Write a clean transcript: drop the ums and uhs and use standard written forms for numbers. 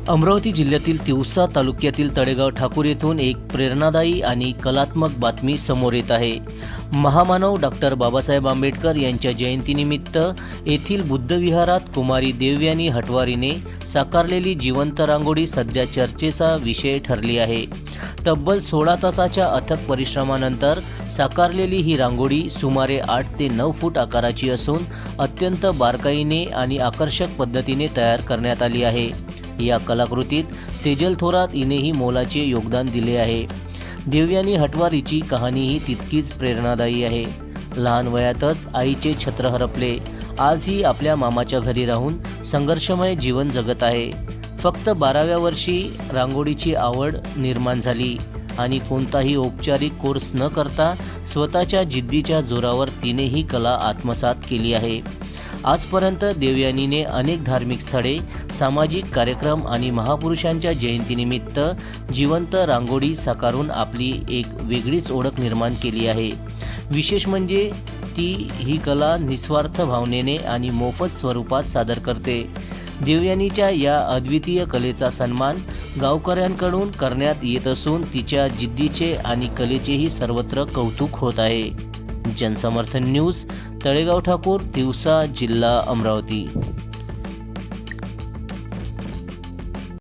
अमरावती जिल्ह्यातील तिवसा तालुक्यातील तळेगाव ठाकूर येथून एक प्रेरणादायी आणि कलात्मक बातमी समोर येत आहे। महामानव डॉक्टर बाबासाहेब आंबेडकर यांच्या जयंतीनिमित्त येथील बुद्धविहारात कुमारी देवयानी हटवारीने साकारलेली जिवंत रांगोळी सध्या चर्चेचा विषय ठरली आहे। तब्बल 16 तासाच्या अथक परिश्रमानंतर साकारलेली ही रांगोळी सुमारे 8 ते 9 फूट आकाराची असून अत्यंत बारकाईने आणि आकर्षक पद्धतीने तयार करण्यात आली आहे। या कलाकृतीत सेजल थोरात हिनेही मोलाचे योगदान दिले आहे। देवयानी हटवारीची कहाणीही तितकीच प्रेरणादायी आहे। लहान वयातच आईचे छत्र हरपले, आजही आपल्या मामाच्या घरी राहून संघर्षमय जीवन जगत आहे। फक्त 12व्या वर्षी रांगोळीची आवड निर्माण झाली आणि कोणताही औपचारिक कोर्स न करता स्वतःच्या जिद्दीच्या जोरावर तिने ही कला आत्मसात केली आहे। आजपर्यंत देवयानीने अनेक धार्मिक स्थळे, सामाजिक कार्यक्रम आणि महापुरुषांच्या जयंतीनिमित्त जिवंत रांगोळी साकारून आपली एक वेगळीच ओळख निर्माण केली आहे। विशेष म्हणजे ती ही कला निस्वार्थ भावनेने आणि मोफत स्वरूपात सादर करते। देवयानीच्या या अद्वितीय कलेचा सन्मान गावकऱ्यांकडून करण्यात येत असून तिच्या जिद्दीचे आणि कलेचेही सर्वत्र कौतुक होत आहे। जनसमर्थन न्यूज, तळेगाव ठाकूर, तिवसा, जिल्हा अमरावती।